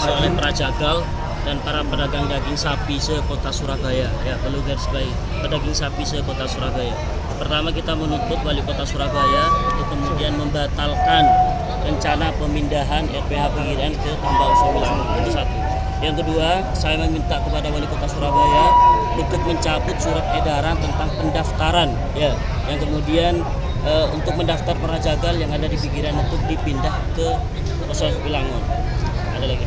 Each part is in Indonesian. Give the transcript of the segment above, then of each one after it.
diinisiasi oleh para jagal dan para pedagang daging sapi se-Kota Surabaya. Ya, perlu garis bawahi, pedagang sapi se-Kota Surabaya. Pertama, kita menuntut Wali Kota Surabaya untuk kemudian membatalkan rencana pemindahan RPH Pegirian ke Tambak Uso Wilangun. Itu satu. Yang kedua, saya meminta kepada Wali Kota Surabaya untuk mencabut surat edaran tentang pendaftaran, ya, yang kemudian untuk mendaftar para jagal yang ada di Pegirian untuk dipindah ke Uso Wilangun. Ada lagi.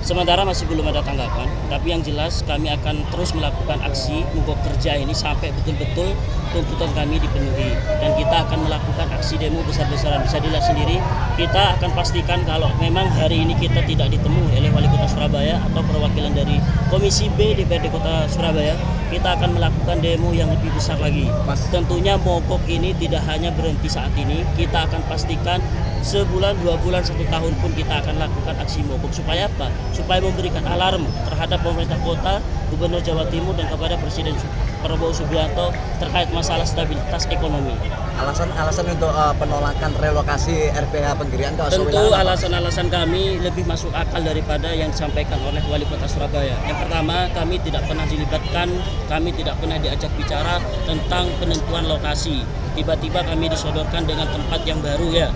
Sementara masih belum ada tanggapan, tapi yang jelas kami akan terus melakukan aksi mogok kerja ini sampai betul-betul tuntutan kami dipenuhi, dan kita akan melakukan aksi demo besar-besaran. Bisa dilihat sendiri, kita akan pastikan kalau memang hari ini kita tidak ditemui oleh Wali Kota Surabaya atau perwakilan dari Komisi B DPRD Kota Surabaya, kita akan melakukan demo yang lebih besar lagi. Tentunya mogok ini tidak hanya berhenti saat ini, kita akan pastikan sebulan, 2 bulan, 1 tahun pun kita akan lakukan aksi mogok. Supaya apa? Supaya memberikan alarm terhadap pemerintah kota, Gubernur Jawa Timur, dan kepada Presiden Prabowo Subianto terkait masalah stabilitas ekonomi. Alasan untuk penolakan relokasi RPH Pegirian ke Uso Tentu Wilangun, alasan-alasan kami lebih masuk akal daripada yang disampaikan oleh Wali Kota Surabaya. Yang pertama, kami tidak pernah dilibatkan, kami tidak pernah diajak bicara tentang penentuan lokasi. Tiba-tiba kami disodorkan dengan tempat yang baru, ya,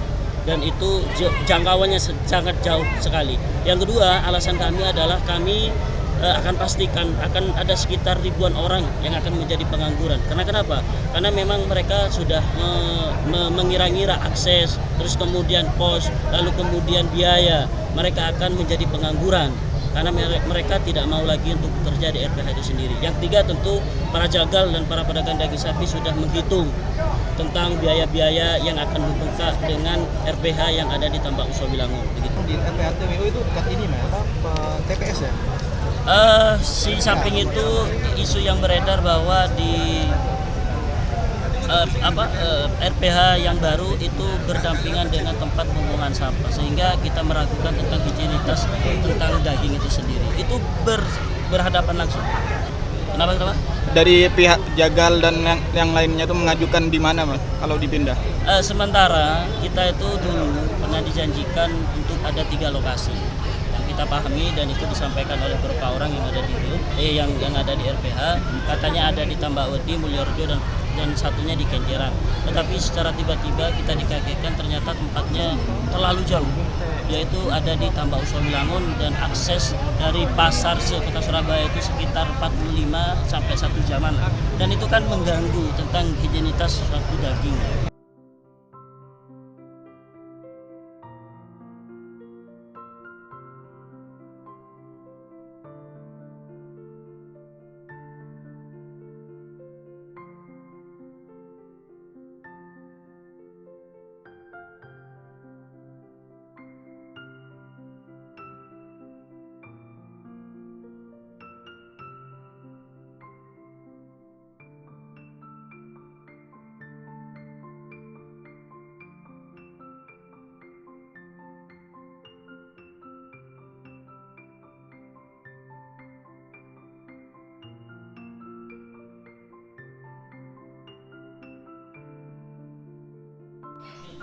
dan itu jangkauannya sangat jauh sekali. Yang kedua, alasan kami adalah kami akan pastikan akan ada sekitar ribuan orang yang akan menjadi pengangguran. Karena kenapa? Karena memang mereka sudah mengira-ngira akses, terus kemudian kos, lalu kemudian biaya. Mereka akan menjadi pengangguran karena mereka tidak mau lagi untuk bekerja di RPH itu sendiri. Yang ketiga, tentu para jagal dan para pedagang daging sapi sudah menghitung tentang biaya-biaya yang akan membengkak dengan RPH yang ada di Tambak Uso Wilangun. Begitu. Di RPH TWO itu dekat ini, TPS ya? Si samping itu isu yang beredar bahwa di RPH yang baru itu berdampingan dengan tempat pembuangan sampah, sehingga kita meragukan tentang higienitas tentang daging itu sendiri. Itu berhadapan langsung. Kenapa? Dari pihak jagal dan yang lainnya itu mengajukan di mana, Mas, kalau dipindah? Sementara kita itu dulu pernah dijanjikan untuk ada 3 lokasi yang kita pahami, dan itu disampaikan oleh beberapa orang yang ada di yang ada di RPH. Katanya ada di Tambawedi, Mulyorejo, dan satunya di Kenjeran. Tetapi secara tiba-tiba kita dikagetkan ternyata tempatnya terlalu jauh, yaitu ada di Tambak Uso Wilangun, dan akses dari pasar se-Kota Surabaya itu sekitar 45 sampai 1 jaman, dan itu kan mengganggu tentang higienitas suatu daging.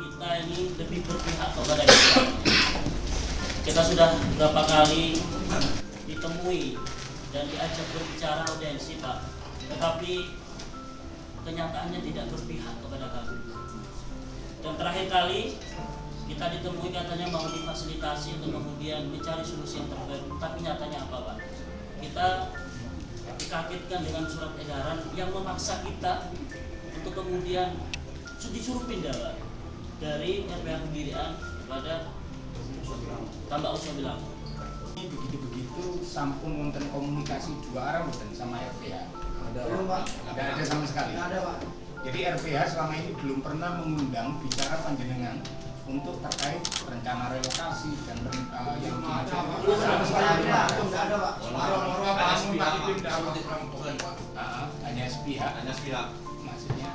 Kita ini lebih berpihak kepada kita sudah beberapa kali ditemui dan diajak berbicara audiensi, Pak, tetapi kenyataannya tidak berpihak kepada kami. Dan terakhir kali kita ditemui katanya mau difasilitasi untuk kemudian mencari solusi yang terbaik, tapi nyatanya apa, Pak? Kita dikagetkan dengan surat edaran yang memaksa kita untuk kemudian disuruh pindah, Pak, dari RPH Pegirian kepada Tambak Uso Wilangun. Begitu sampun wonten komunikasi 2 arah mboten sama RPH. Belum, Pak. Tidak ada sama sekali. Tidak ada, Pak. Jadi RPH selama ini belum pernah mengundang bicara panjenengan untuk terkait rencana relokasi dan yang Tidak ada, Pak. hanya sepihak. Maksudnya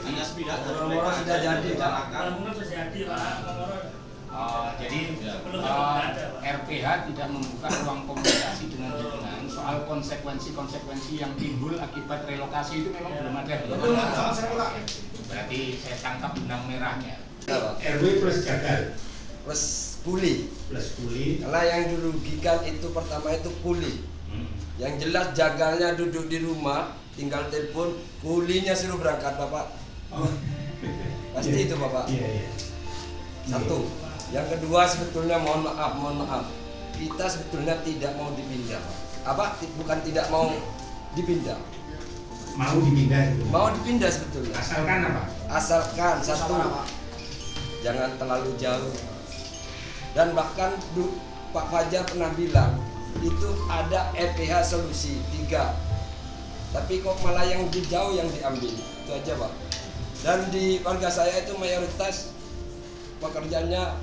Moro-moro sudah jadi, Pak. Jadi RPH tidak membuka ruang komunikasi dengan jenengan soal konsekuensi yang timbul akibat relokasi itu memang belum ada. Berarti saya tangkap benang merahnya. RW plus jagal. Terus kuli. Karena yang dirugikan itu pertama itu kuli. Yang jelas jagalnya duduk di rumah, tinggal telepon, kulinya suruh berangkat Bapak. Pasti itu Bapak. Satu. Yang kedua sebetulnya mohon maaf. Kita sebetulnya tidak mau dipindah. Bukan tidak mau dipindah. Mau dipindah sebetulnya. Asalkan apa? Asalkan satu, jangan terlalu jauh. Dan bahkan Pak Fajar pernah bilang itu ada RPH solusi 3. Tapi kok malah yang di jauh yang diambil. Itu aja Pak. Dan di warga saya itu mayoritas pekerjaannya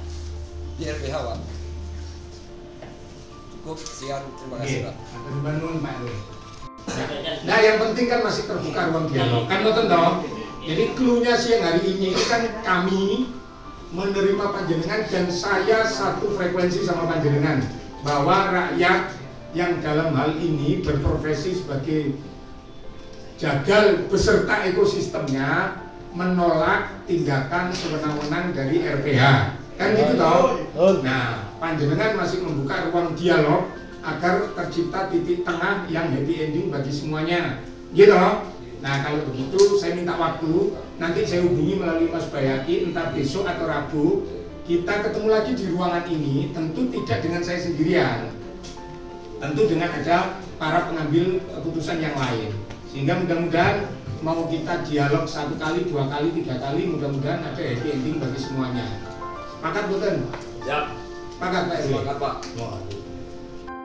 di RPH Pak. Cukup, sekian, terima kasih Pak. Nah, yang penting kan masih terbuka ruang dialog. Kan ngoten toh. Jadi clue-nya siang hari ini itu kan kami menerima panjenengan dan saya satu frekuensi sama panjenengan bahwa rakyat yang dalam hal ini berprofesi sebagai jagal beserta ekosistemnya menolak tindakan sewenang-wenang dari RPH. Kan gitu toh. Nah, panjenengan masih membuka ruang dialog agar tercipta titik tengah yang happy ending bagi semuanya, gitu. Nah kalau begitu saya minta waktu, nanti saya hubungi melalui Mas Bayaki, entah besok atau Rabu, kita ketemu lagi di ruangan ini, tentu tidak dengan saya sendirian, tentu dengan ada para pengambil keputusan yang lain, sehingga mudah-mudahan mau kita dialog 1 kali, 2 kali, 3 kali, mudah-mudahan ada happy ending bagi semuanya. Sepakat boten? Siap. Sepakat Pak RW? Sepakat Pak.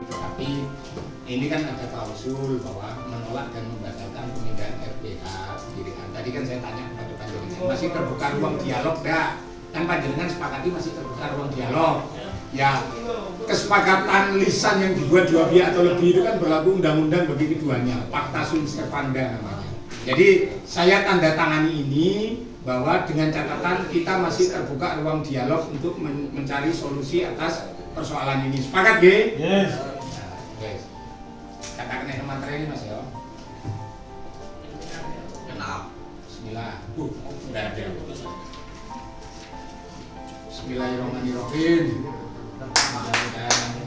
Tapi ini kan ada klausul bahwa menolak dan membatalkan pemindahan RPH pendirian. Tadi kan saya tanya kepada panjenengan, masih terbuka ruang dialog enggak? Kan panjenengan sepakati masih terbuka ruang dialog. Ya, kesepakatan lisan yang dibuat dua pihak atau lebih itu kan berlaku undang-undang bagi keduanya, Pacta Sunt Servanda namanya. Jadi saya tanda tangani ini bahwa dengan catatan kita masih terbuka ruang dialog untuk mencari solusi atas persoalan ini. Sepakat, G? Yes. Guys, katakan yang materi ini Mas ya. Kenapa? Bismillah. Udah ada. Bismillahirrahmanirrahim. Mudah-mudahan